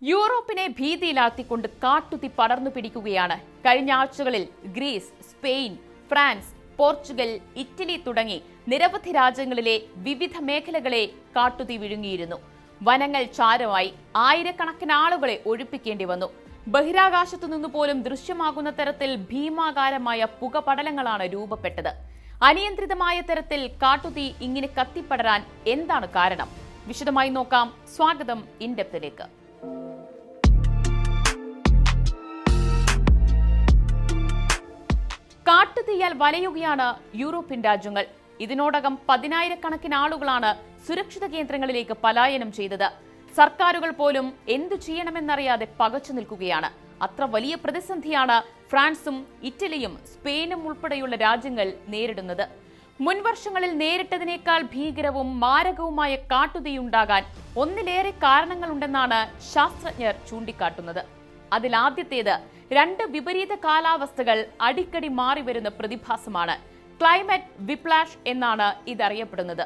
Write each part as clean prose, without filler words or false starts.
യൂറോപ്പിനെ ഭീതിയിലാഴ്ത്തിക്കൊണ്ട് കാട്ടുതീ പടർന്നു പിടിക്കുകയാണ്. കഴിഞ്ഞ ആഴ്ചകളിൽ Greece, Spain, France, Portugal, Italy തുടങ്ങി നിരവധി രാജ്യങ്ങളിലെ വിവിധ മേഖലകളെ കാട്ടുതീ വിഴുങ്ങിയിരുന്നു. വനങ്ങൾ ചാരമായി, ആയിരക്കണക്കിന് ആളുകളെ ഒഴിപ്പിക്കേണ്ടി വന്നു. ബഹിരാകാശത്തു നിന്നുപോലും ദൃശ്യമാകുന്ന തരത്തിൽ ഭീമാകാരമായ പുകപടലങ്ങളാണ് രൂപപ്പെട്ടത്. അനിയന്ത്രിതമായ തരത്തിൽ കാട്ടുതീ ഇങ്ങനെ കത്തിപ്പടരാൻ എന്താണ് കാരണം? വിശദമായി നോക്കാം. സ്വാഗതം ഇൻഡെപ്തിലേക്ക്. കാട്ടുതീയാൽ വലയുകയാണ് യൂറോപ്യൻ രാജ്യങ്ങൾ. ഇതിനോടകം 10,000-കണക്കിന് ആളുകളാണ് സുരക്ഷിത കേന്ദ്രങ്ങളിലേക്ക് പലായനം ചെയ്തത്. സർക്കാരുകൾ പോലും എന്തു ചെയ്യണമെന്നറിയാതെ പകച്ചു നിൽക്കുകയാണ്. അത്ര വലിയ പ്രതിസന്ധിയാണ് ഫ്രാൻസും ഇറ്റലിയും സ്പെയിനും ഉൾപ്പെടെയുള്ള രാജ്യങ്ങൾ നേരിടുന്നത്. മുൻവർഷങ്ങളിൽ നേരിട്ടതിനേക്കാൾ ഭീകരവും മാരകവുമായ കാട്ടുതീയുണ്ടാകാൻ ഒന്നിലേറെ കാരണങ്ങളുണ്ടെന്നാണ് ശാസ്ത്രജ്ഞർ ചൂണ്ടിക്കാട്ടുന്നത്. അതിലാദ്യത്തേത് രണ്ട് വിപരീത കാലാവസ്ഥകൾ അടിക്കടി മാറിവരുന്ന പ്രതിഭാസമാണ്. ക്ലൈമറ്റ് വിപ്ലാഷ് എന്നാണ് ഇതറിയപ്പെടുന്നത്.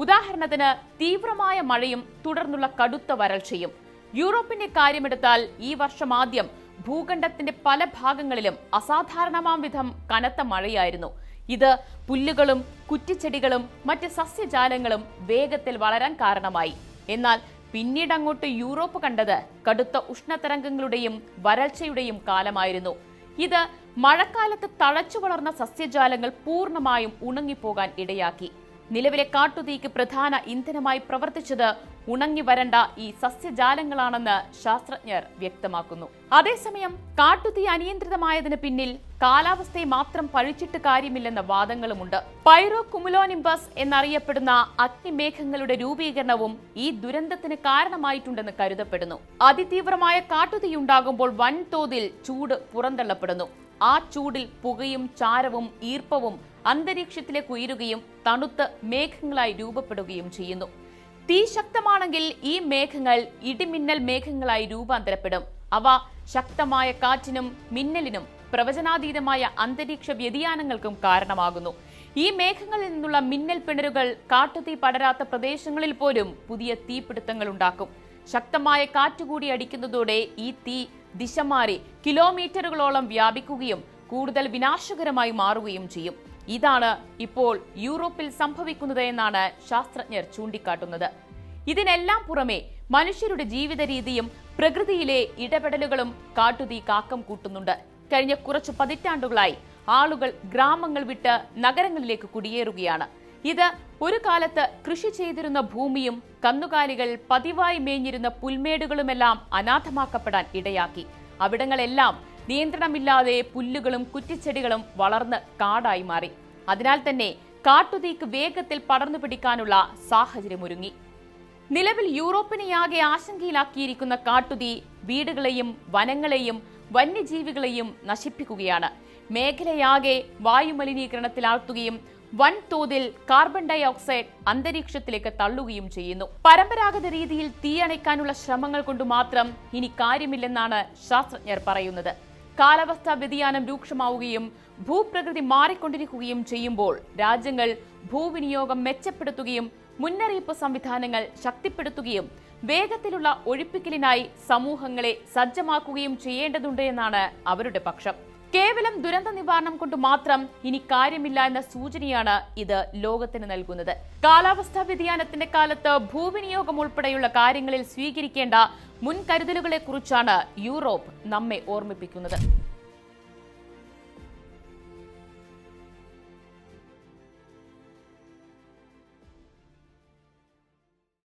ഉദാഹരണത്തിന് തീവ്രമായ മഴയും തുടർന്നുള്ള കടുത്ത വരൾച്ചയും. യൂറോപ്പിന്റെ കാര്യമെടുത്താൽ ഈ വർഷം ആദ്യം ഭൂഖണ്ഡത്തിന്റെ പല ഭാഗങ്ങളിലും അസാധാരണമാം വിധം കനത്ത മഴയായിരുന്നു. ഇത് പുല്ലുകളും കുറ്റിച്ചെടികളും മറ്റ് സസ്യജാലങ്ങളും വേഗത്തിൽ വളരാൻ കാരണമായി. എന്നാൽ പിന്നീട് അങ്ങോട്ട് യൂറോപ്പ് കണ്ടത് കടുത്ത ഉഷ്ണതരംഗങ്ങളുടെയും വരൾച്ചയുടെയും കാലമായിരുന്നു. ഇത് മഴക്കാലത്ത് തഴച്ചു വളർന്ന സസ്യജാലങ്ങൾ പൂർണ്ണമായും ഉണങ്ങിപ്പോകാൻ ഇടയാക്കി. നിലവിലെ കാട്ടുതീക്ക് പ്രധാന ഇന്ധനമായി പ്രവർത്തിച്ചത് ഉണങ്ങി വരണ്ട ഈ സസ്യജാലങ്ങളാണെന്ന് ശാസ്ത്രജ്ഞർ വ്യക്തമാക്കുന്നു. അതേസമയം കാട്ടുതീ അനിയന്ത്രിതമായതിന് പിന്നിൽ കാലാവസ്ഥയെ മാത്രം പഴിച്ചിട്ട് കാര്യമില്ലെന്ന വാദങ്ങളുമുണ്ട്. പൈറോ കുമുലോനിംബസ് എന്നറിയപ്പെടുന്ന അഗ്നിമേഘങ്ങളുടെ രൂപീകരണവും ഈ ദുരന്തത്തിന് കാരണമായിട്ടുണ്ടെന്ന് കരുതപ്പെടുന്നു. അതിതീവ്രമായ കാട്ടുതീയുണ്ടാകുമ്പോൾ വൻതോതിൽ ചൂട് പുറന്തള്ളപ്പെടുന്നു. ആ ചൂടിൽ പുകയും ചാരവും ഈർപ്പവും അന്തരീക്ഷത്തിലേക്ക് ഉയരുകയും തണുത്ത് മേഘങ്ങളായി രൂപപ്പെടുകയും ചെയ്യുന്നു. തീ ശക്തമാണെങ്കിൽ ഈ മേഘങ്ങൾ ഇടിമിന്നൽ മേഘങ്ങളായി രൂപാന്തരപ്പെടും. അവ ശക്തമായ കാറ്റിനും മിന്നലിനും പ്രവചനാതീതമായ അന്തരീക്ഷ വ്യതിയാനങ്ങൾക്കും കാരണമാകുന്നു. ഈ മേഘങ്ങളിൽ നിന്നുള്ള മിന്നൽ പിണരുകൾ കാട്ടുതീ പടരാത്ത പ്രദേശങ്ങളിൽ പോലും പുതിയ തീപിടുത്തങ്ങൾ ഉണ്ടാക്കും. ശക്തമായ കാറ്റുകൂടി അടിക്കുന്നതോടെ ഈ തീ ദിശ മാറി കിലോമീറ്ററുകളോളം വ്യാപിക്കുകയും കൂടുതൽ വിനാശകരമായി മാറുകയും ചെയ്യും. ഇതാണ് ഇപ്പോൾ യൂറോപ്പിൽ സംഭവിക്കുന്നത് എന്നാണ് ശാസ്ത്രജ്ഞർ ചൂണ്ടിക്കാട്ടുന്നത്. ഇതിനെല്ലാം പുറമെ മനുഷ്യരുടെ ജീവിത രീതിയും പ്രകൃതിയിലെ ഇടപെടലുകളും കാട്ടുതീ കാക്കം കൂട്ടുന്നുണ്ട്. കഴിഞ്ഞ കുറച്ചു പതിറ്റാണ്ടുകളായി ആളുകൾ ഗ്രാമങ്ങൾ വിട്ട് നഗരങ്ങളിലേക്ക് കുടിയേറുകയാണ്. ഇത് ഒരു കാലത്ത് കൃഷി ചെയ്തിരുന്ന ഭൂമിയും കന്നുകാലികൾ പതിവായി മേഞ്ഞിരുന്ന പുൽമേടുകളുമെല്ലാം അനാഥമാക്കപ്പെടാൻ ഇടയാക്കി. അവിടങ്ങളെല്ലാം നിയന്ത്രണമില്ലാതെ പുല്ലുകളും കുറ്റിച്ചെടികളും വളർന്ന് കാടായി മാറി. അതിനാൽ തന്നെ കാട്ടുതീക്ക് വേഗത്തിൽ പടർന്നു പിടിക്കാനുള്ള സാഹചര്യമൊരുങ്ങി. നിലവിൽ യൂറോപ്പിനെയാകെ ആശങ്കയിലാക്കിയിരിക്കുന്ന കാട്ടുതീ വീടുകളെയും വനങ്ങളെയും വന്യജീവികളെയും നശിപ്പിക്കുകയാണ്. മേഖലയാകെ വായുമലിനീകരണത്തിലാഴ്ത്തുകയും വൻതോതിൽ കാർബൺ ഡൈ ഓക്സൈഡ് അന്തരീക്ഷത്തിലേക്ക് തള്ളുകയും ചെയ്യുന്നു. പരമ്പരാഗത രീതിയിൽ തീയണയ്ക്കാനുള്ള ശ്രമങ്ങൾ കൊണ്ട് മാത്രം ഇനി കാര്യമില്ലെന്നാണ് ശാസ്ത്രജ്ഞർ പറയുന്നത്. കാലാവസ്ഥാ വ്യതിയാനം രൂക്ഷമാവുകയും ഭൂപ്രകൃതി മാറിക്കൊണ്ടിരിക്കുകയും ചെയ്യുമ്പോൾ രാജ്യങ്ങൾ ഭൂവിനിയോഗം മെച്ചപ്പെടുത്തുകയും മുന്നറിയിപ്പ് സംവിധാനങ്ങൾ ശക്തിപ്പെടുത്തുകയും വേഗത്തിലുള്ള ഒഴിപ്പിക്കലിനായി സമൂഹങ്ങളെ സജ്ജമാക്കുകയും ചെയ്യേണ്ടതുണ്ട് എന്നാണ് അവരുടെ പക്ഷം. കേവലം ദുരന്ത നിവാരണം കൊണ്ട് മാത്രം ഇനി കാര്യമില്ല എന്ന സൂചനയാണ് ഇത് ലോകത്തിന് നൽകുന്നത്. കാലാവസ്ഥാ വ്യതിയാനത്തിന്റെ കാലത്ത് ഭൂവിനിയോഗം ഉൾപ്പെടെയുള്ള കാര്യങ്ങളിൽ സ്വീകരിക്കേണ്ട മുൻകരുതലുകളെ കുറിച്ചാണ് യൂറോപ്പ് നമ്മെ ഓർമ്മിപ്പിക്കുന്നത്.